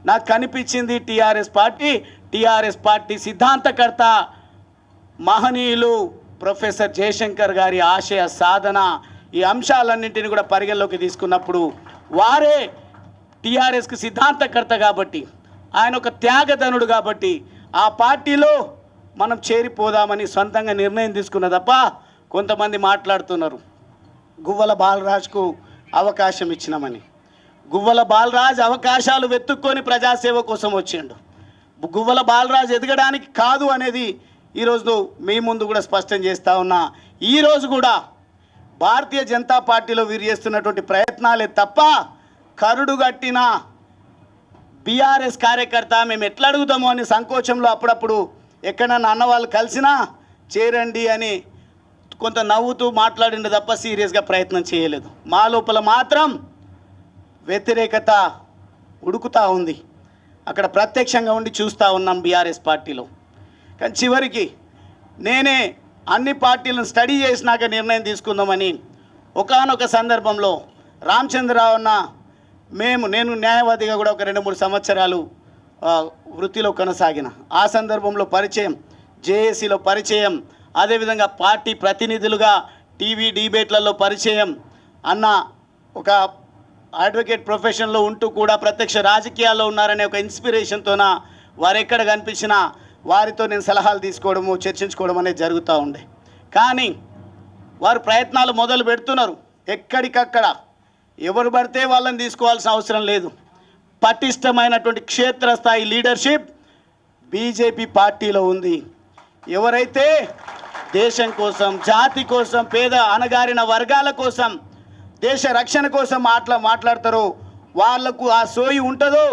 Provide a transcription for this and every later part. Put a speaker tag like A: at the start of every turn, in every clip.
A: నాకు కనిపించింది TRS party సిద్ధాంతకర్త మహనీయులు ప్రొఫెసర్ జయశంకర్ గారి ఆశయ సాధన ఈ అంశాలన్నింటినీ కూడా పరిగణలోకి తీసుకున్నప్పుడు వారే టీఆర్ఎస్కి సిద్ధాంతకర్త కాబట్టి, ఆయన ఒక త్యాగధనుడు కాబట్టి ఆ పార్టీలో మనం చేరిపోదామని సొంతంగా నిర్ణయం తీసుకున్న తప్ప కొంతమంది మాట్లాడుతున్నారు గువ్వల బాలరాజ్కు అవకాశం ఇచ్చినామని. గువ్వల బాలరాజ్ అవకాశాలు వెతుక్కొని ప్రజాసేవ కోసం వచ్చిండు. గువ్వల బాలరాజ్ ఎదగడానికి కాదు అనేది ఈరోజు మీ ముందు కూడా స్పష్టం చేస్తూ ఉన్నా. ఈరోజు కూడా భారతీయ జనతా పార్టీలో వీరు చేస్తున్నటువంటి ప్రయత్నాలే తప్ప కరుడు కట్టిన బీఆర్ఎస్ కార్యకర్త మేము ఎట్లా అడుగుతామో అని సంకోచంలో అప్పుడప్పుడు ఎక్కడన్నా అన్నవాళ్ళు కలిసినా చేరండి అని కొంత నవ్వుతూ మాట్లాడింది తప్ప సీరియస్గా ప్రయత్నం చేయలేదు. మా లోపల మాత్రం వ్యతిరేకత ఉడుకుతూ ఉంది. అక్కడ ప్రత్యక్షంగా ఉండి చూస్తూ ఉన్నాం బీఆర్ఎస్ పార్టీలో. కానీ చివరికి నేనే అన్ని పార్టీలను స్టడీ చేసినాక నిర్ణయం తీసుకుందామని ఒకానొక సందర్భంలో రామచంద్రరావు అన్న నేను న్యాయవాదిగా కూడా ఒక 2-3 సంవత్సరాలు వృత్తిలో కొనసాగిన. ఆ సందర్భంలో పరిచయం, జేఏసీలో పరిచయం, అదేవిధంగా పార్టీ ప్రతినిధులుగా టీవీ డిబేట్లలో పరిచయం అన్న ఒక అడ్వకేట్ ప్రొఫెషన్లో ఉంటూ కూడా ప్రత్యక్ష రాజకీయాల్లో ఉన్నారనే ఒక ఇన్స్పిరేషన్తోన వారు ఎక్కడ కనిపించినా వారితో నేను సలహాలు తీసుకోవడము, చర్చించుకోవడం అనేది జరుగుతూ ఉండే. కానీ వారు ప్రయత్నాలు మొదలు పెడుతున్నారు. ఎక్కడికక్కడ ఎవరు పడితే వాళ్ళని తీసుకోవాల్సిన అవసరం లేదు. పటిష్టమైనటువంటి క్షేత్రస్థాయి లీడర్షిప్ బీజేపీ పార్టీలో ఉంది. ఎవరైతే దేశం కోసం, జాతి కోసం, పేద అణగారిన వర్గాల కోసం, దేశ రక్షణ కోసం మాట్లాడతారో వాళ్లకు ఆ సోయి ఉంటుందో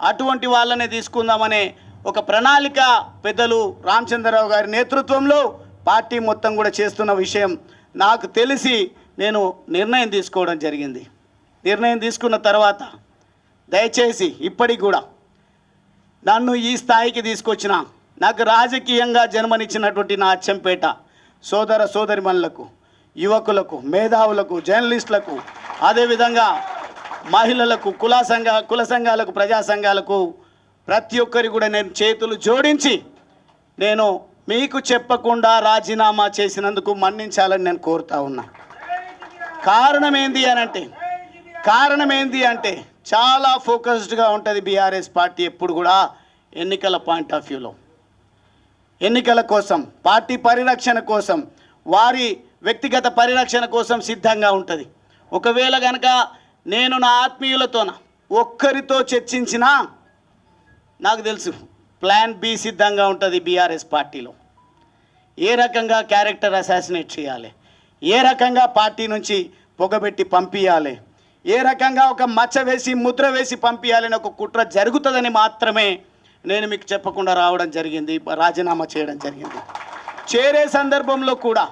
A: అటువంటి వాళ్ళనే తీసుకుందామనే ఒక ప్రణాళిక పెద్దలు రామచంద్రరావు గారి నేతృత్వంలో పార్టీ మొత్తం కూడా చేస్తున్న విషయం నాకు తెలిసి నేను నిర్ణయం తీసుకోవడం జరిగింది. నిర్ణయం తీసుకున్న తర్వాత దయచేసి ఇప్పటికి కూడా నన్ను ఈ స్థాయికి తీసుకొచ్చిన, నాకు రాజకీయంగా జన్మనిచ్చినటువంటి నా అచ్చంపేట సోదర సోదరిమణులకు, యువకులకు, మేధావులకు, జర్నలిస్టులకు, అదేవిధంగా మహిళలకు, కుల సంఘాలకు, ప్రజా సంఘాలకు ప్రతి ఒక్కరికి కూడా నేను చేతులు జోడించి నేను మీకు చెప్పకుండా రాజీనామా చేసినందుకు మన్నించాలని నేను కోరుతా ఉన్నా. కారణం ఏంది అంటే చాలా ఫోకస్డ్గా ఉంటుంది బీఆర్ఎస్ పార్టీ ఎప్పుడు కూడా ఎన్నికల పాయింట్ ఆఫ్ వ్యూలో, ఎన్నికల కోసం, పార్టీ పరిరక్షణ కోసం, వారి వ్యక్తిగత పరిరక్షణ కోసం సిద్ధంగా ఉంటుంది. ఒకవేళ కనుక నేను నా ఆత్మీయులతోన ఒక్కరితో చర్చించినా నాకు తెలుసు ప్లాన్ బి సిద్ధంగా ఉంటుంది బీఆర్ఎస్ పార్టీలో. ఏ రకంగా క్యారెక్టర్ అసాసినేట్ చేయాలి, ఏ రకంగా పార్టీ నుంచి పొగబెట్టి పంపించాలి, ఏ రకంగా ఒక మచ్చ వేసి ముద్ర వేసి పంపించాలని ఒక కుట్ర జరుగుతుందని మాత్రమే నేను మీకు చెప్పకుండా రావడం జరిగింది, రాజీనామా చేయడం జరిగింది. చేరే సందర్భంలో కూడా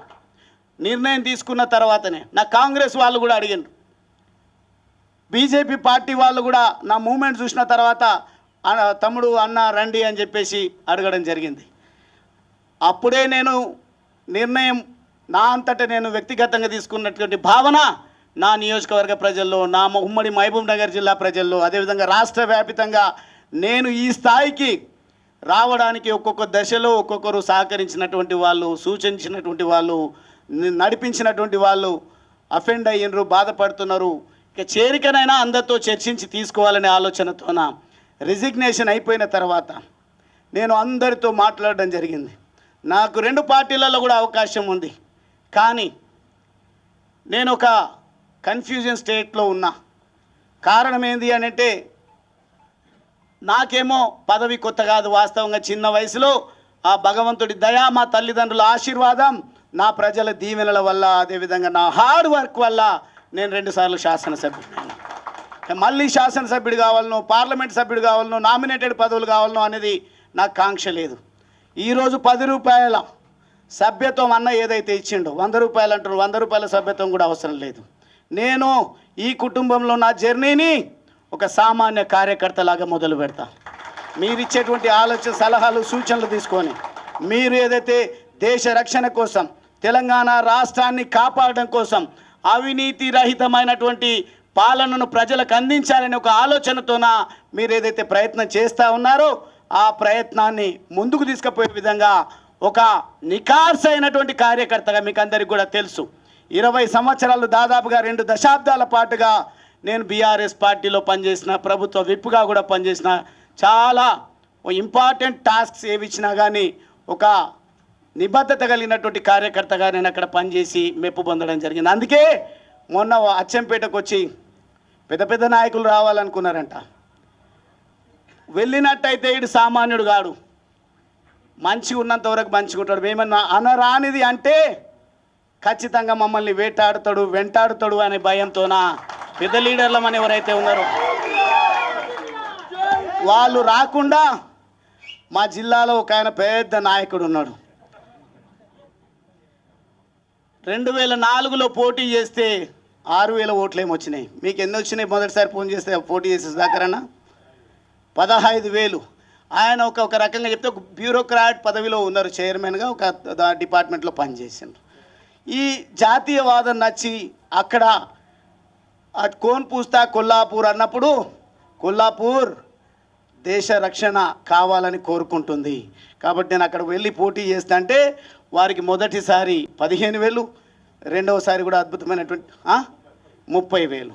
A: నిర్ణయం తీసుకున్న తర్వాతనే నా కాంగ్రెస్ వాళ్ళు కూడా అడిగారు, బీజేపీ పార్టీ వాళ్ళు కూడా నా మూమెంట్ చూసిన తర్వాత తమ్ముడు అన్న రండి అని చెప్పేసి అడగడం జరిగింది. అప్పుడే నేను నిర్ణయం నా అంతటా నేను వ్యక్తిగతంగా తీసుకున్నటువంటి భావన నా నియోజకవర్గ ప్రజల్లో, నా ఉమ్మడి మహబూబ్ నగర్ జిల్లా ప్రజల్లో, అదేవిధంగా రాష్ట్ర వ్యాపితంగా నేను ఈ స్థాయికి రావడానికి ఒక్కొక్క దశలో ఒక్కొక్కరు సహకరించినటువంటి వాళ్ళు, సూచించినటువంటి వాళ్ళు, నడిపించినటువంటి వాళ్ళు అఫెండ్ అయ్యినరు, బాధపడుతున్నారు. ఇక చేరికనైనా అందరితో చర్చించి తీసుకోవాలనే ఆలోచనతోన రిజిగ్నేషన్ అయిపోయిన తర్వాత నేను అందరితో మాట్లాడడం జరిగింది. నాకు 2 పార్టీలలో కూడా అవకాశం ఉంది, కానీ నేను ఒక కన్ఫ్యూజన్ స్టేట్లో ఉన్నా. కారణం ఏంది అని అంటే నాకేమో పదవి కొత్త కాదు, వాస్తవంగా చిన్న వయసులో ఆ భగవంతుడి దయ, మా తల్లిదండ్రుల ఆశీర్వాదం, నా ప్రజల దీవెనల వల్ల, అదేవిధంగా నా హార్డ్ వర్క్ వల్ల నేను 2 సార్లు శాసనసభ్యుడిని. మళ్ళీ శాసనసభ్యుడు కావాలనో, పార్లమెంట్ సభ్యుడు కావాలనో, నామినేటెడ్ పదవులు కావాలనో అనేది నాకు కాంక్ష లేదు. ఈరోజు 10 రూపాయల సభ్యత్వం అన్న ఏదైతే ఇచ్చిండో, 100 రూపాయలు అంటారు, 100 రూపాయల సభ్యత్వం కూడా అవసరం లేదు. నేను ఈ కుటుంబంలో నా జర్నీని ఒక సామాన్య కార్యకర్తలాగా మొదలు పెడతా. మీరు ఇచ్చేటువంటి ఆలోచన, సలహాలు, సూచనలు తీసుకొని మీరు ఏదైతే దేశ రక్షణ కోసం, తెలంగాణ రాష్ట్రాన్ని కాపాడడం కోసం, అవినీతి రహితమైనటువంటి పాలనను ప్రజలకు అందించాలనే ఒక ఆలోచనతోన మీరు ఏదైతే ప్రయత్నం చేస్తూ ఉన్నారో ఆ ప్రయత్నాన్ని ముందుకు తీసుకుపోయే విధంగా ఒక నిఖార్సైనటువంటి కార్యకర్తగా మీకు అందరికీ కూడా తెలుసు. 20 సంవత్సరాలు దాదాపుగా 2 దశాబ్దాల పాటుగా నేను బీఆర్ఎస్ పార్టీలో పనిచేసిన, ప్రభుత్వ విప్గా కూడా పనిచేసిన, చాలా ఇంపార్టెంట్ టాస్క్స్ ఏవి ఇచ్చినా కానీ ఒక నిబద్ధత కలిగినటువంటి కార్యకర్తగా నేను అక్కడ పనిచేసి మెప్పు పొందడం జరిగింది. అందుకే మొన్న అచ్చంపేటకు వచ్చి పెద్ద పెద్ద నాయకులు రావాలనుకున్నారంట. వెళ్ళినట్టయితే ఇడు సామాన్యుడు కాడు, మంచిగా ఉన్నంత వరకు మంచిగా ఉంటాడు. ఏమన్నా అనరానిది అంటే ఖచ్చితంగా మమ్మల్ని వేటాడుతాడు, వెంటాడుతాడు అనే భయంతోన పెద్ద లీడర్లమని ఎవరైతే ఉన్నారో వాళ్ళు రాకుండా మా జిల్లాలో ఒక ఆయన పెద్ద నాయకుడు ఉన్నాడు. 2004లో పోటీ చేస్తే 6,000 ఓట్లు ఏమొచ్చినాయి. మీకు ఎన్ని వచ్చినాయి? మొదటిసారి ఫోన్ చేస్తే పోటీ చేసే దాకరన్నా 15,000. ఆయన ఒక రకంగా చెప్తే ఒక బ్యూరోక్రాట్ పదవిలో ఉన్నారు, చైర్మన్గా ఒక డిపార్ట్మెంట్లో పనిచేసిండ్రు. ఈ జాతీయవాదం నచ్చి అక్కడ కోన్ పూస్తా కొల్లాపూర్ అన్నప్పుడు కొల్లాపూర్ దేశ రక్షణ కావాలని కోరుకుంటుంది కాబట్టి నేను అక్కడ వెళ్ళి పోటీ చేస్తా అంటే వారికి మొదటిసారి 15,000, రెండవసారి కూడా అద్భుతమైనటువంటి 30,000.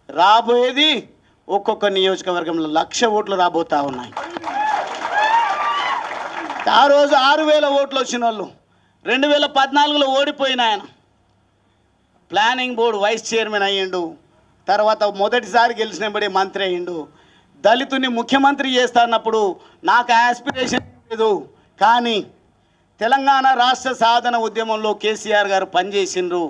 A: రాబోయేది ఒక్కొక్క నియోజకవర్గంలో 1,00,000 ఓట్లు రాబోతా ఉన్నాయి. ఆ రోజు 6,000 ఓట్లు వచ్చిన వాళ్ళు 2014లో ఓడిపోయిన ఆయన ప్లానింగ్ బోర్డు వైస్ చైర్మన్ అయ్యిండు. తర్వాత మొదటిసారి గెలిచినప్పుడే మంత్రి అయ్యిండు. దళితుని ముఖ్యమంత్రి చేస్తా అన్నప్పుడు నాకు ఆస్పిరేషన్ లేదు, కానీ తెలంగాణ రాష్ట్ర సాధన ఉద్యమంలో కేసీఆర్ గారు పనిచేసిండ్రు.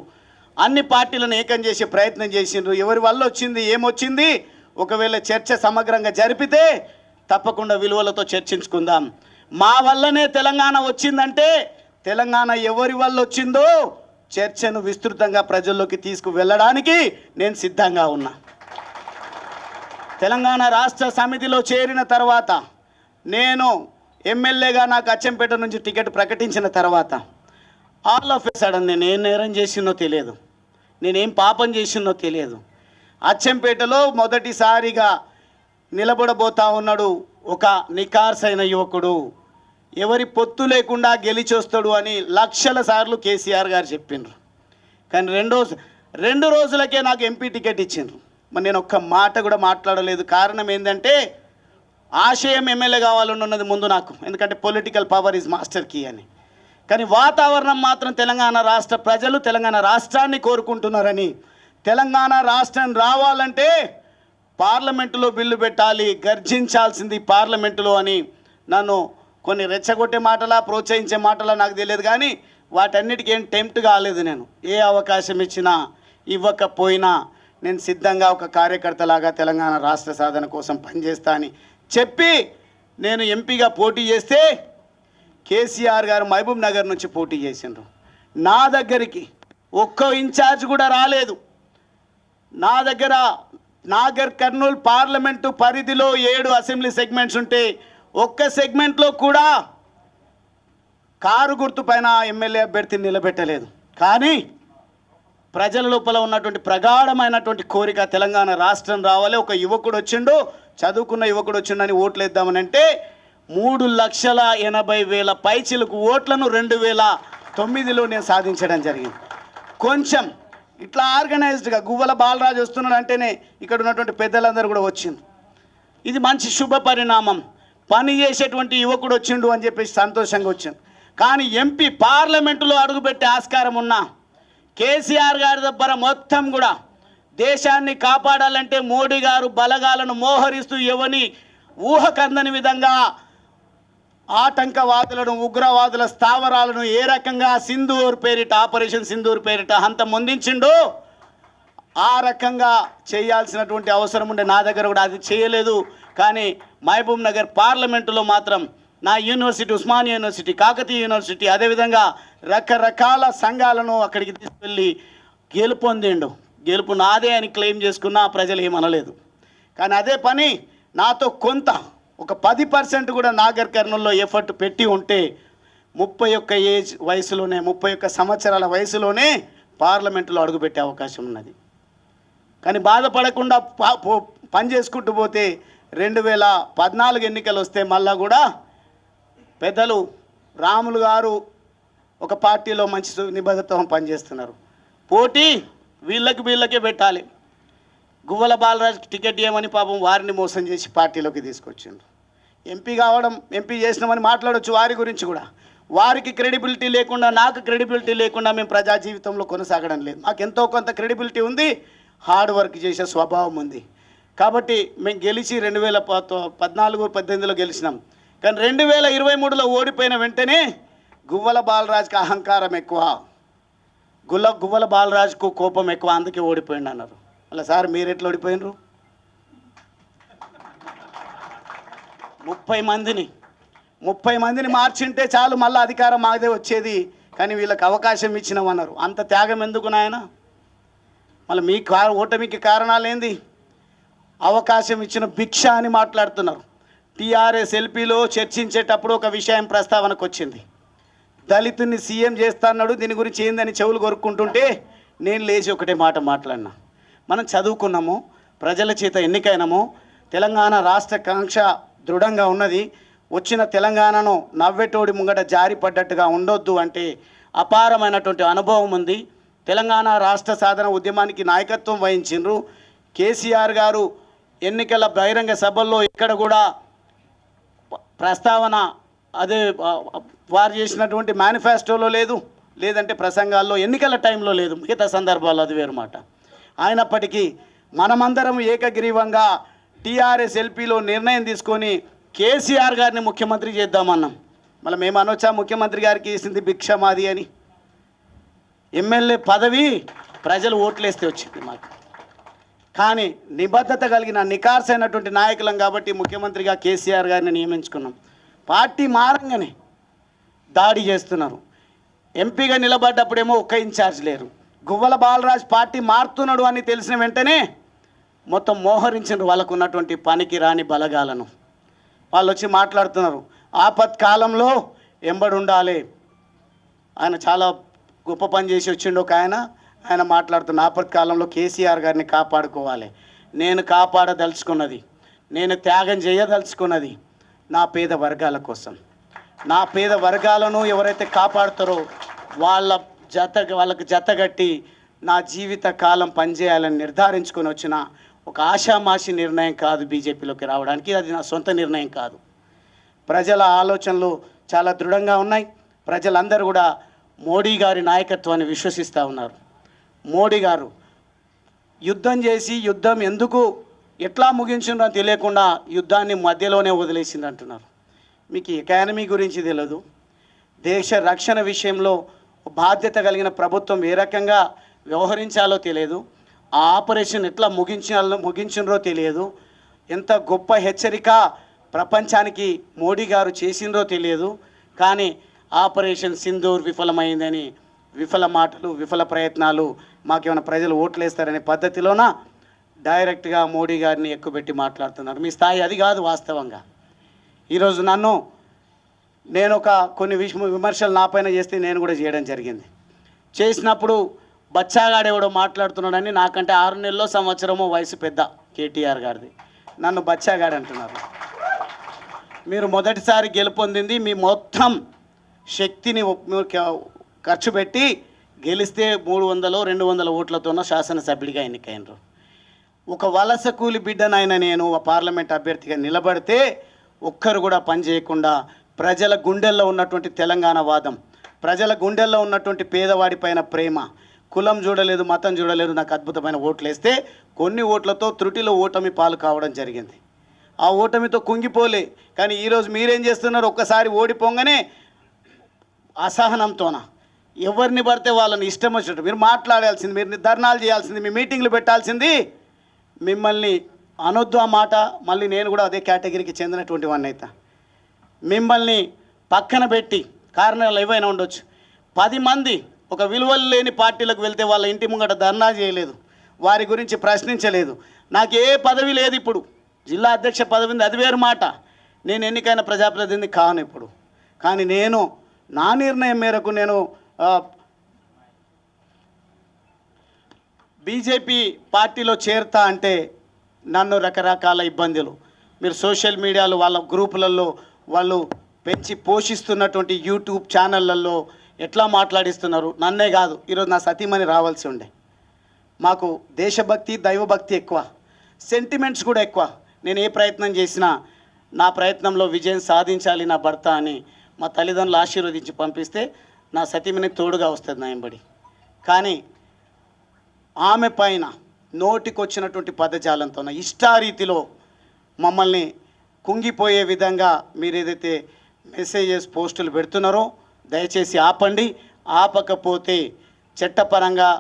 A: అన్ని పార్టీలను ఏకం చేసే ప్రయత్నం చేసిండ్రు. ఎవరి వల్ల వచ్చింది, ఏమొచ్చింది, ఒకవేళ చర్చ సమగ్రంగా జరిపితే తప్పకుండా విలువలతో చర్చించుకుందాం. మా వల్లనే తెలంగాణ వచ్చిందంటే తెలంగాణ ఎవరి వల్ల వచ్చిందో చర్చను విస్తృతంగా ప్రజల్లోకి తీసుకువెళ్ళడానికి నేను సిద్ధంగా ఉన్నా. తెలంగాణ రాష్ట్ర సమితిలో చేరిన తర్వాత నేను ఎమ్మెల్యేగా నాకు అచ్చంపేట నుంచి టికెట్ ప్రకటించిన తర్వాత ఆల్ ఆఫ్ ఎ సడన్ నేను ఏం నేరం చేసినో తెలియదు, నేనేం పాపం చేసినో తెలియదు. అచ్చంపేటలో మొదటిసారిగా నిలబడబోతా ఉన్నాడు ఒక నికార్సైన యువకుడు, ఎవరి పొత్తు లేకుండా గెలిచొస్తాడు అని లక్షల సార్లు కేసీఆర్ గారు చెప్పిండ్రు. కానీ రెండు రోజులకే నాకు ఎంపీ టికెట్ ఇచ్చిండ్రు. మరి నేను ఒక్క మాట కూడా మాట్లాడలేదు. కారణం ఏంటంటే ఆశయం ఎమ్మెల్యే కావాలని ఉన్నది ముందు నాకు, ఎందుకంటే political power is master key అని. కానీ వాతావరణం మాత్రం తెలంగాణ రాష్ట్ర ప్రజలు తెలంగాణ రాష్ట్రాన్ని కోరుకుంటున్నారని, తెలంగాణ రాష్ట్రం రావాలంటే పార్లమెంటులో బిల్లు పెట్టాలి, గర్జించాల్సింది పార్లమెంటులో అని నన్ను కొన్ని రెచ్చగొట్టే మాటలా ప్రోత్సహించే మాటలా నాకు తెలియదు, కానీ వాటన్నిటికీ ఏం టెంప్ట్ కాలేదు. నేను ఏ అవకాశం ఇచ్చినా ఇవ్వకపోయినా నేను సిద్ధంగా ఒక కార్యకర్తలాగా తెలంగాణ రాష్ట్ర సాధన కోసం పనిచేస్తా అని చెప్పి నేను ఎంపీగా పోటీ చేస్తే కేసీఆర్ గారు మహబూబ్ నగర్ నుంచి పోటీ చేసిండ్రు. నా దగ్గరికి ఒక్క ఇన్ఛార్జ్ కూడా రాలేదు. నా దగ్గర నాగర్ కర్నూలు పార్లమెంటు పరిధిలో 7 అసెంబ్లీ సెగ్మెంట్స్ ఉంటే ఒక్క సెగ్మెంట్లో కూడా కారు గుర్తు పైన ఎమ్మెల్యే అభ్యర్థిని నిలబెట్టలేదు. కానీ ప్రజల లోపల ఉన్నటువంటి ప్రగాఢమైనటువంటి కోరిక తెలంగాణ రాష్ట్రం రావాలి, ఒక యువకుడు వచ్చిండు, చదువుకున్న యువకుడు వచ్చిండని ఓట్లు వేద్దామని అంటే 3,80,000 పైచిలకు ఓట్లను 2009లో నేను సాధించడం జరిగింది. కొంచెం ఇట్లా ఆర్గనైజ్డ్గా గువ్వల బాలరాజు వస్తున్నాడు అంటేనే ఇక్కడ ఉన్నటువంటి పెద్దలందరూ కూడా వచ్చింది. ఇది మంచి శుభ పరిణామం. పని చేసేటువంటి యువకుడు వచ్చిండు అని చెప్పేసి సంతోషంగా వచ్చింది. కానీ ఎంపీ పార్లమెంటులో అడుగుపెట్టే ఆస్కారం ఉన్నా కేసీఆర్ గారి దగ్గర మొత్తం కూడా దేశాన్ని కాపాడాలంటే మోడీ గారు బలగాలను మోహరిస్తూ ఎవని ఊహకందని విధంగా ఆటంకవాదులను, ఉగ్రవాదుల స్థావరాలను ఏ రకంగా సింధూర్ పేరిట, ఆపరేషన్ సింధూర్ పేరిట హంతమొందించిండో ఆ రకంగా చేయాల్సినటువంటి అవసరం ఉండే నా దగ్గర కూడా అది చేయలేదు. కానీ మహబూబ్ నగర్ పార్లమెంటులో మాత్రం నా university, Osmania university, Kakatiya university, అదేవిధంగా రకరకాల సంఘాలను అక్కడికి తీసుకెళ్ళి గెలుపొందిండు. గెలుపు నాదే అని క్లెయిమ్ చేసుకున్నా ప్రజలు ఏమనలేదు. కానీ అదే పని నాతో కొంత ఒక 10% కూడా నాగర్ కర్నూల్లో ఎఫర్ట్ పెట్టి ఉంటే 31 సంవత్సరాల వయసులోనే పార్లమెంటులో అడుగుపెట్టే అవకాశం ఉన్నది. కానీ బాధపడకుండా పని చేసుకుంటూ పోతే 2014 ఎన్నికలు వస్తే మళ్ళా కూడా పెద్దలు రాములు గారు ఒక పార్టీలో మంచి నిబద్ధతతో పనిచేస్తున్నారు. పోటీ వీళ్ళకే పెట్టాలి. గువ్వల బాలరాజ్ టికెట్ ఇవ్వమని పాపం వారిని మోసం చేసి పార్టీలోకి తీసుకొచ్చిండ్రు. ఎంపీ చేసినామని మాట్లాడవచ్చు వారి గురించి కూడా. వారికి క్రెడిబిలిటీ లేకుండా, నాకు క్రెడిబిలిటీ లేకుండా మేము ప్రజా జీవితంలో కొనసాగడం లేదు. మాకు ఎంతో కొంత క్రెడిబిలిటీ ఉంది, హార్డ్ వర్క్ చేసే స్వభావం ఉంది. కాబట్టి మేము గెలిచి 2014-18లో గెలిచినాం. కానీ 2023లో ఓడిపోయిన వెంటనే గువ్వల బాలరాజ్కి అహంకారం ఎక్కువ, గువ్వల బాలరాజ్కు కోపం ఎక్కువ, అందుకే ఓడిపోయింది అన్నారు. అలా సార్ మీరు ఎట్లా ఓడిపోయినరు? 30 మందిని మార్చింటే చాలు, మళ్ళీ అధికారం మాదే వచ్చేది. కానీ వీళ్ళకి అవకాశం ఇచ్చినామన్నారు. అంత త్యాగం ఎందుకు నాయన? మళ్ళీ మీ ఓటమికి కారణాలు ఏంది? అవకాశం ఇచ్చిన భిక్ష అని మాట్లాడుతున్నారు. టీఆర్ఎస్ ఎల్పీలో చర్చించేటప్పుడు ఒక విషయం ప్రస్తావనకు వచ్చింది. దళితుని సీఎం చేస్తాన్నాడు, దీని గురించి ఏందని చెవులు కొరుక్కుంటుంటే నేను లేచి ఒకటే మాట మాట్లాడినా. మనం చదువుకున్నాము, ప్రజల చేత ఎన్నికైనాము, తెలంగాణ రాష్ట్ర కాంక్ష దృఢంగా ఉన్నది. వచ్చిన తెలంగాణను నవ్వెటోడి ముంగట జారి పడ్డట్టుగా ఉండొద్దు అంటే అపారమైనటువంటి అనుభవం ఉంది. తెలంగాణ రాష్ట్ర సాధన ఉద్యమానికి నాయకత్వం వహించిండ్రు. కేసీఆర్ గారు ఎన్నికల బహిరంగ సభల్లో ఎక్కడ కూడా ప్రస్తావన అదే వారు చేసినటువంటి మేనిఫెస్టోలో లేదు, లేదంటే ప్రసంగాల్లో ఎన్నికల టైంలో లేదు, మిగతా సందర్భాల్లో అది వేరు మాట. అయినప్పటికీ మనమందరం ఏకగ్రీవంగా టీఆర్ఎస్ ఎల్పీలో నిర్ణయం తీసుకొని కేసీఆర్ గారిని ముఖ్యమంత్రి చేద్దామన్నాం. మళ్ళీ మేము అనొచ్చా ముఖ్యమంత్రి గారికి వేసింది భిక్ష మాది అని? ఎమ్మెల్యే పదవి ప్రజలు ఓట్లేస్తే వచ్చింది మాకు. కానీ నిబద్ధత కలిగిన నికార్సైనటువంటి నాయకులం కాబట్టి ముఖ్యమంత్రిగా కేసీఆర్ గారిని నియమించుకున్నాం. పార్టీ మారంగానే దాడి చేస్తున్నారు. ఎంపీగా నిలబడ్డప్పుడేమో ఒక్క ఇన్ఛార్జ్ లేరు. గువ్వల బాలరాజ్ పార్టీ మారుతున్నాడు అని తెలిసిన వెంటనే మొత్తం మోహరించారు వాళ్ళకు ఉన్నటువంటి పనికి రాని బలగాలను. వాళ్ళు వచ్చి మాట్లాడుతున్నారు, ఆపత్కాలంలో ఎంబడి ఉండాలి. ఆయన చాలా గొప్ప పని చేసి వచ్చిండు ఒక ఆయన మాట్లాడుతున్న ఆపత్కాలంలో కేసీఆర్ గారిని కాపాడుకోవాలి. నేను కాపాడదలుచుకున్నది, నేను త్యాగం చేయదలుచుకున్నది నా పేద వర్గాల కోసం. నా పేద వర్గాలను ఎవరైతే కాపాడుతారో వాళ్ళకు జతగట్టి నా జీవిత కాలం పనిచేయాలని నిర్ధారించుకొని వచ్చిన ఒక ఆషామాషి నిర్ణయం కాదు బీజేపీలోకి రావడానికి. అది నా సొంత నిర్ణయం కాదు. ప్రజల ఆలోచనలు చాలా దృఢంగా ఉన్నాయి. ప్రజలందరూ కూడా మోడీ గారి నాయకత్వాన్ని విశ్వసిస్తూ ఉన్నారు. మోడీ గారు యుద్ధం చేసి యుద్ధం ఎందుకు ఎట్లా ముగించిందో తెలియకుండా యుద్ధాన్ని మధ్యలోనే వదిలేసింది అంటున్నారు. మీకు ఎకానమీ గురించి తెలియదు, దేశ రక్షణ విషయంలో బాధ్యత కలిగిన ప్రభుత్వం ఏ రకంగా వ్యవహరించాలో తెలియదు, ఆ ఆపరేషన్ ఎట్లా ముగించినరో తెలియదు, ఎంత గొప్ప హెచ్చరిక ప్రపంచానికి మోడీ గారు చేసిందో తెలియదు. కానీ ఆపరేషన్ సింధూర్ విఫలమైందని విఫల మాటలు, విఫల ప్రయత్నాలు, మాకేమైనా ప్రజలు ఓట్లేస్తారనే పద్ధతిలోన డైరెక్ట్గా మోడీ గారిని ఎక్కుపెట్టి మాట్లాడుతున్నారు. మీ స్థాయి అది కాదు. వాస్తవంగా ఈరోజు నేను కొన్ని విమర్శలు నా పైన చేస్తే నేను కూడా చేయడం జరిగింది. చేసినప్పుడు బచ్చాగాడెవడో మాట్లాడుతున్నాడని, నాకంటే 6 నెలల్లో సంవత్సరమో వయసు పెద్ద కేటీఆర్ గారిది, నన్ను బచ్చాగాడు అంటున్నారు. మీరు మొదటిసారి గెలుపొందింది మీ మొత్తం శక్తిని ఖర్చు పెట్టి గెలిస్తే 300-200 ఓట్లతోనో శాసనసభ్యుడిగా ఎన్నికైనరు. ఒక వలస కూలి బిడ్డనైనా నేను పార్లమెంట్ అభ్యర్థిగా నిలబడితే ఒక్కరు కూడా పని చేయకుండా ప్రజల గుండెల్లో ఉన్నటువంటి తెలంగాణ వాదం, ప్రజల గుండెల్లో ఉన్నటువంటి పేదవాడి పైన ప్రేమ, కులం చూడలేదు, మతం చూడలేదు, నాకు అద్భుతమైన ఓట్లు వేస్తే కొన్ని ఓట్లతో త్రుటిలో ఓటమి పాలు కావడం జరిగింది. ఆ ఓటమితో కుంగిపోలే. కానీ ఈరోజు మీరేం చేస్తున్నారు? ఒక్కసారి ఓడిపోగానే అసహనంతోన ఎవరిని పడితే వాళ్ళని ఇష్టం వచ్చినట్టు మీరు మాట్లాడాల్సింది, మీరు ధర్నాలు చేయాల్సింది, మీ మీటింగ్లు పెట్టాల్సింది. మిమ్మల్ని అనొద్దు ఆ మాట. మళ్ళీ నేను కూడా అదే కేటగిరీకి చెందినటువంటి వాడిని అయితే మిమ్మల్ని పక్కన పెట్టి, కారణాలు ఏవైనా ఉండొచ్చు, 10 మంది ఒక విలువలు లేని పార్టీలకు వెళ్తే వాళ్ళ ఇంటి ముంగట ధర్నా చేయలేదు, వారి గురించి ప్రశ్నించలేదు. నాకు ఏ పదవి లేదు. ఇప్పుడు జిల్లా అధ్యక్ష పదవి ఉంది, అది వేరు మాట. నేను ఎన్నికైన ప్రజాప్రతినిధి కాను ఇప్పుడు. కానీ నేను నా నిర్ణయం మేరకు నేను బీజేపీ పార్టీలో చేరుతా అంటే నన్ను రకరకాల ఇబ్బందులు, మీరు సోషల్ మీడియాలో వాళ్ళ గ్రూపులలో వాళ్ళు పెంచి పోషిస్తున్నటువంటి యూట్యూబ్ ఛానళ్ళల్లో ఎట్లా మాట్లాడిస్తున్నారు. నన్నే కాదు, ఈరోజు నా సతీమణి రావాల్సి ఉండే. మాకు దేశభక్తి దైవభక్తి ఎక్కువ, సెంటిమెంట్స్ కూడా ఎక్కువ. నేను ఏ ప్రయత్నం చేసినా నా ప్రయత్నంలో విజయం సాధించాలి నా భర్త అని మా తల్లిదండ్రులు ఆశీర్వదించి పంపిస్తే నా సతీమణికి తోడుగా వస్తుంది నా ఎంబడి. కానీ ఆమె పైన నోటికొచ్చినటువంటి పదజాలంతో ఇష్టారీతిలో మమ్మల్ని కుంగిపోయే విధంగా మీరు ఏదైతే మెసేజెస్ పోస్టులు పెడుతున్నారో దయచేసి ఆపండి. ఆపకపోతే చట్టపరంగా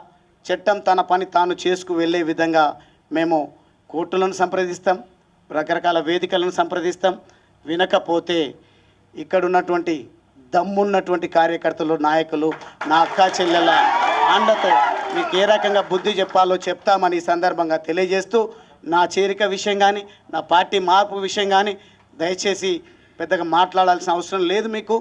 A: చట్టం తన పని తాను చేసుకు వెళ్ళే విధంగా మేము కోర్టులను సంప్రదిస్తాం, రకరకాల వేదికలను సంప్రదిస్తాం. వినకపోతే ఇక్కడున్నటువంటి దమ్మున్నటువంటి కార్యకర్తలు, నాయకులు, నా అక్కా చెల్లెల అండతో మీకు ఏ రకంగా బుద్ధి చెప్పాలో చెప్తామని ఈ సందర్భంగా తెలియజేస్తూ, నా చేరిక విషయం కానీ నా పార్టీ మార్పు విషయం కానీ దయచేసి పెద్దగా మాట్లాడాల్సిన అవసరం లేదు మీకు.